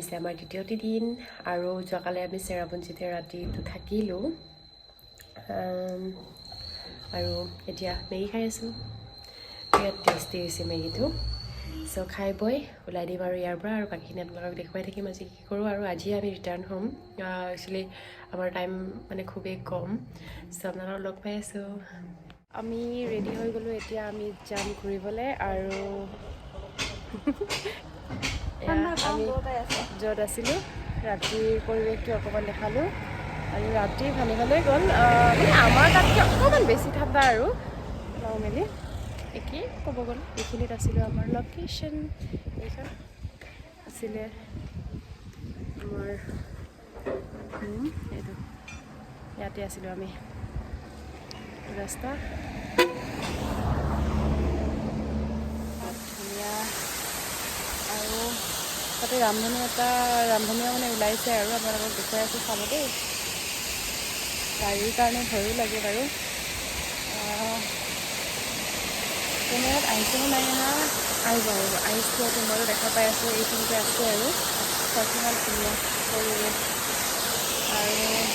হৈছে আমাৰ দ্বিতীয়টি দিন আৰু যোৱাকালি আমি চেৰাপুঞ্জীতে ৰাতিটো থাকিলোঁ আৰু এতিয়া মেগী খাই আছোঁ বিৰাট টেষ্টি হৈছে মেগীটো চ' খাই বৈ ওলাই দিম আৰু ইয়াৰ পৰা আৰু বাকীখিনি আপোনালোকক দেখুৱাই থাকিম আজি কি কৰোঁ আৰু আজি আমি ৰিটাৰ্ণ হ'ম একচুৱেলি আমাৰ টাইম মানে খুবেই কম চ' আপোনালোকক লগ পাই আছোঁ আমি ৰেডি হৈ গ'লোঁ এতিয়া আমি যাম ঘূৰিবলৈ আৰু আমি য'ত আছিলোঁ ৰাতিৰ পৰিৱেশটো অকণমান দেখালোঁ আৰু ৰাতি ভালে ভালে গ'ল মানে আমাৰ তাতকৈ অকণমান বেছি ঠাণ্ডা আৰু নৰ্মেলি একেই ক'ব গ'লে এইখিনিত আছিলোঁ আমাৰ লোকেশ্যন এইখন আছিলে আমাৰ এইটো ইয়াতে আছিলোঁ আমি ৰাস্তা ধুনীয়া আৰু তাতে ৰামধনিয়া মানে ওলাইছে আৰু আপোনালোকক দেখুৱাই আছোঁ চাব দেই গাড়ীৰ কাৰণে ভয়ো লাগে বাৰু কেমেৰাত আহিছেনে নাই অহা আহিব আহিছোঁতো ময়ো দেখা পাই আছোঁ এইখিনিতে আছে আৰু কিমান ধুনীয়া পৰিৱেশ আৰু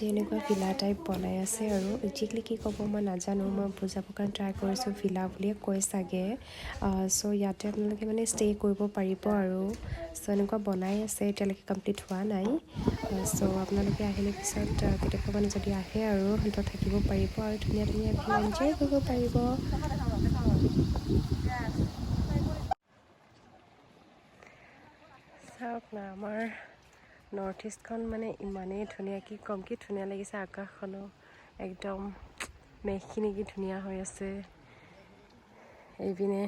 এনেকুৱা ভিলা টাইপ বনাই আছে আৰু একজেক্টলি কি ক'ব মই নাজানো মই বুজাব কাৰণে ট্ৰাই কৰিছোঁ ভিলা বুলিয়ে কয় চাগে চ' ইয়াতে আপোনালোকে মানে ষ্টে' কৰিব পাৰিব আৰু চ' এনেকুৱা বনাই আছে এতিয়ালৈকে কমপ্লিট হোৱা নাই চ' আপোনালোকে আহিলে পিছত কেতিয়াবা মানে যদি আহে আৰু সিহঁত থাকিব পাৰিব আৰু ধুনীয়া ধুনীয়া ভিউ এনজয় কৰিব পাৰিব চাওক না আমাৰ নৰ্থ ইষ্টখন মানে ইমানেই ধুনীয়া কি ক'ম কি ধুনীয়া লাগিছে আকাশখনো একদম মেঘখিনি কি ধুনীয়া হৈ আছে এইপিনে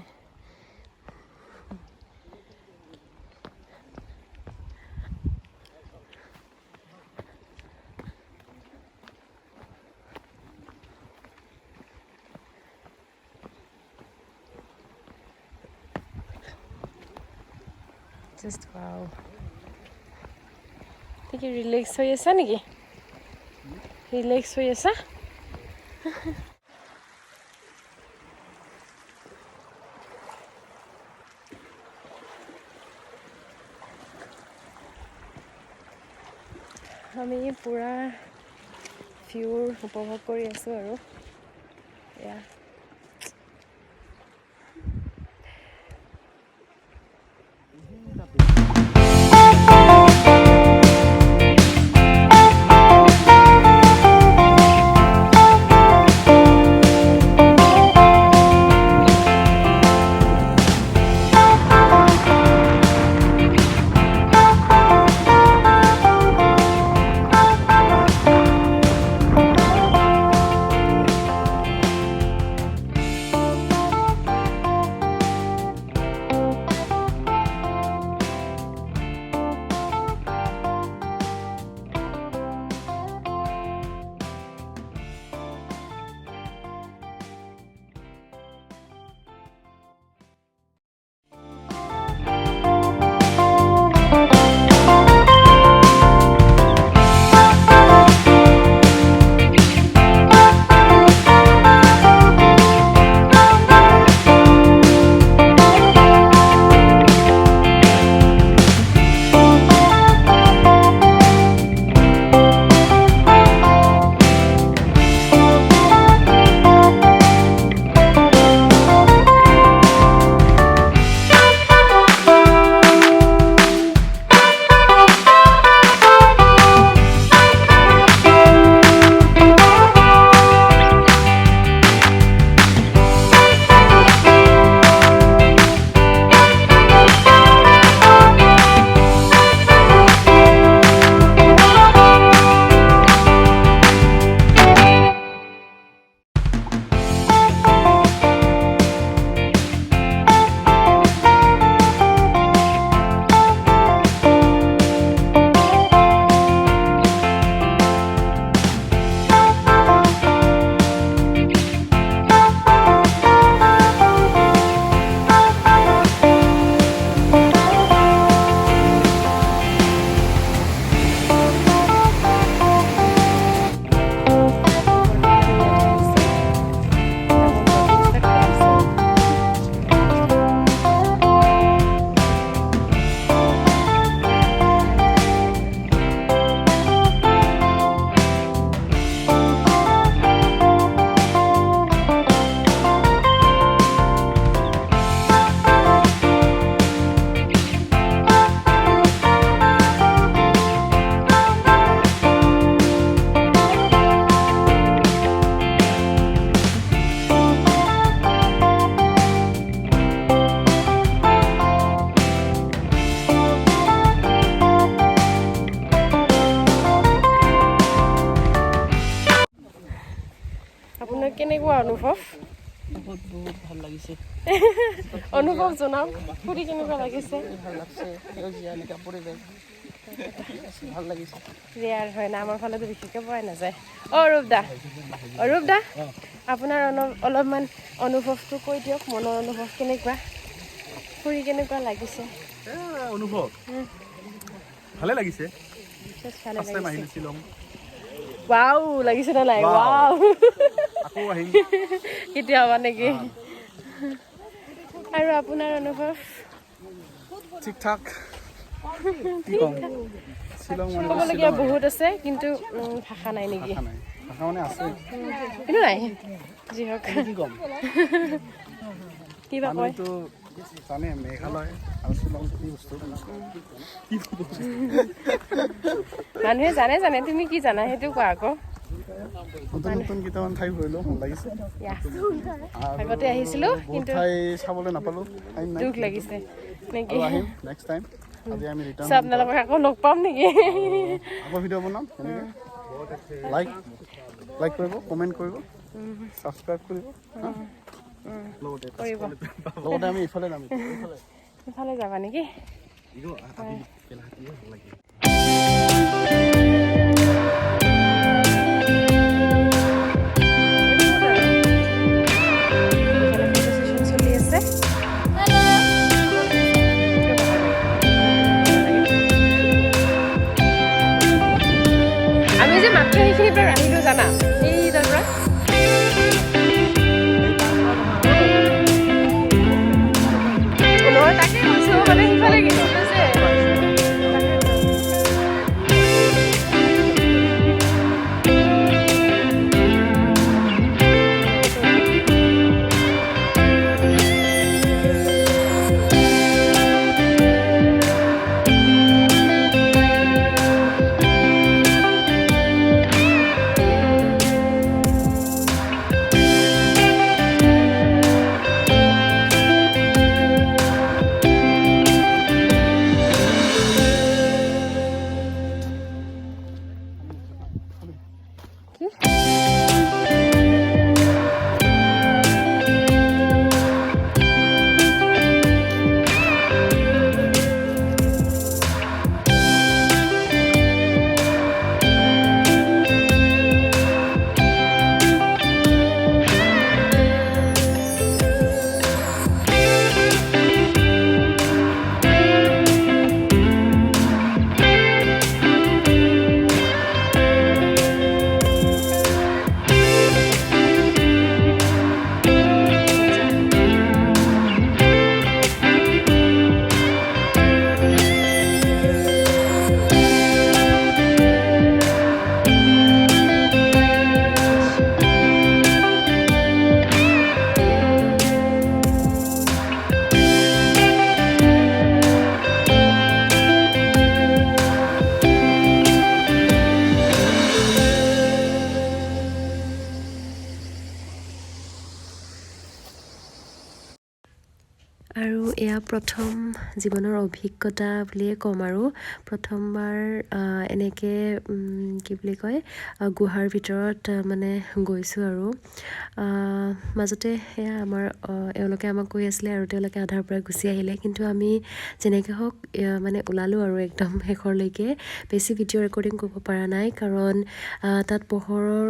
জাষ্ট ৱাও কি ৰিলেক্স হৈ আছা নেকি ৰিলেক্স হৈ আছা আমি পুৰা ভিউৰ উপভোগ কৰি আছোঁ আৰু এয়া আপোনাৰ কেনেকুৱা অনুভৱ? বহুত ভাল লাগিছে। অনুভৱ জনাওক, ফুৰি কেনেকুৱা লাগিছে? ভাল লাগছে, সেউজীয়া এনেকুৱা পৰিৱেশ ভাল লাগিছে। ৰেয়াৰ হয় না, আমাৰ ফালেতো বিশেষকৈ পোৱাই নাযায়। অৰূপ দা আপোনাৰ অলপমান অনুভৱটো কৈ দিয়ক, মনৰ অনুভৱ কেনেকুৱা, ফুৰি কেনেকুৱা লাগিছে? অনুভৱ ভালে লাগিছে। ভালে লাগিছে। শ্বিলং ৱাও লাগিছে না নাই? ৱাও আকৌ আহিম কেতিয়াবা নেকি? আৰু আপোনাৰ অনুভৱ? ঠিক ঠাক। শ্বিলং ক'বলগীয়া বহুত আছে, কিন্তু ভাষা নাই নেকি? ভাষা মানে আছে কিন্তু নাই, যি হওক। কি ক'ম, কিবা কয় জানে মেঘালয় আৰু শ্বিলং কি বস্তু। মানুহে জানে, তুমি কি জানা সেইটো কোৱা আকৌ। নতুন কেইটামান ঠাই ঘূৰিলোঁ, ভাল লাগিছে। আগতে আহিছিলোঁ কিন্তু ঠাই চাবলৈ নাপালোঁ, দুখ লাগিছে নেকি? আহিম নেক্সট টাইম। আজি আমি ৰিটাৰ্ণ আপোনালোকক আকৌ লগ পাম নেকি? আকৌ ভিডিঅ' বনাম এনেকৈ। লাইক কৰিব, কমেণ্ট কৰিব, ছাবস্ক্ৰাইব কৰিব। লগতে আমি ইফালে যাম। ইফালে যাবা নেকি? চলি আছে। আমি যে মাত্ৰ সেইখিনিৰ পৰা আহিলোঁ জানা, এই তাৰ পৰা নহয়, তাকে কৈছোঁ মানে সিফালে গৈছিলোঁ যে। আৰু এয়া প্ৰথম জীৱনৰ অভিজ্ঞতা বুলিয়ে ক'ম আৰু প্ৰথমবাৰ এনেকৈ কি বুলি কয় গুহাৰ ভিতৰত মানে গৈছোঁ আৰু মাজতে সেয়া আমাৰ এওঁলোকে আমাক কৈ আছিলে আৰু তেওঁলোকে আধাৰ পৰা গুচি আহিলে, কিন্তু আমি যেনেকৈ হওক মানে ওলালোঁ আৰু একদম শেষৰলৈকে। বেছি ভিডিঅ' ৰেকৰ্ডিং কৰিব পৰা নাই, কাৰণ তাত পোহৰৰ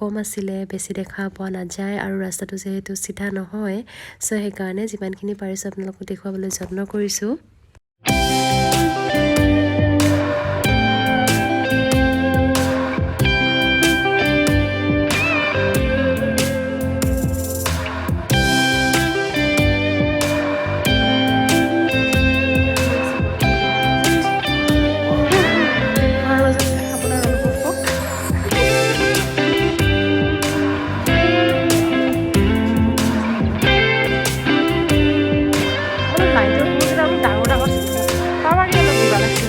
কম আছিলে, বেছি দেখা পোৱা নাযায় আৰু ৰাস্তাটো যিহেতু চিধা নহয়, চ' সেইকাৰণে যিমানখিনি পাৰিছোঁ আপোনালোকক দেখুৱাবলৈ যত্ন কৰিছোঁ। ডাঙৰ ডাঙৰ পাবা কি অলপ দিবা লাগে।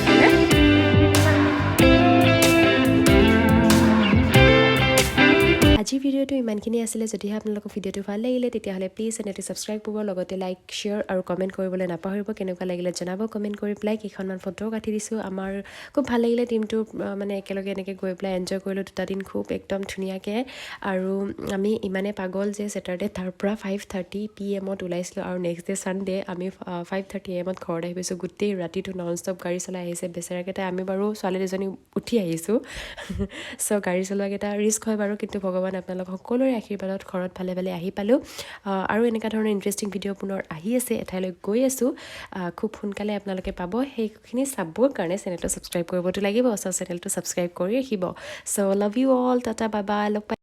ভিডিঅ'টো ইমানখিনি আছিলে যদিহে আপোনালোকৰ ভিডিঅ'টো ভাল লাগিলে তেতিয়াহ'লে প্লিজ চেনেলটো ছাবস্ক্ৰাইব কৰিব লগতে লাইক শ্বেয়াৰ আৰু কমেণ্ট কৰিবলৈ নাপাহৰিব কেনেকুৱা লাগিলে জনাব কমেণ্ট কৰি পেলাই কেইখনমান ফটোও কাটি দিছোঁ আমাৰ খুব ভাল লাগিলে টিমটো মানে একেলগে এনেকৈ গৈ পেলাই এনজয় কৰিলোঁ 2টা দিন খুব একদম ধুনীয়াকৈ আৰু আমি ইমানে পাগল যে ছেটাৰডে তাৰ পৰা 5:30 PM ওলাইছিলোঁ আৰু নেক্সট ডে ছানডে আমি 5:30 AM ঘৰত আহি পাইছোঁ গোটেই ৰাতিটো নন ষ্টপ গাড়ী চলাই আহিছে বেচেৰাকেইটা আমি বাৰু ছোৱালী দুজনী উঠি আহিছোঁ চ' গাড়ী চলোৱাকেইটা ৰিস্ক হয় বাৰু কিন্তু ভগৱান আপোনালোক সকলোৰে আশীৰ্বাদত ঘৰত ভালে ভালে আহি পালোঁ আৰু এনেকুৱা ধৰণৰ ইণ্টাৰেষ্টিং ভিডিঅ' পুনৰ আহি আছে এঠাইলৈ গৈ আছোঁ খুব সোনকালে আপোনালোকে পাব সেইখিনি চাবৰ কাৰণে চেনেলটো ছাবস্ক্ৰাইব কৰিবতো লাগিব চ' চেনেলটো ছাবস্ক্ৰাইব কৰি ৰাখিব so' love you all tata bye bye লগ পাই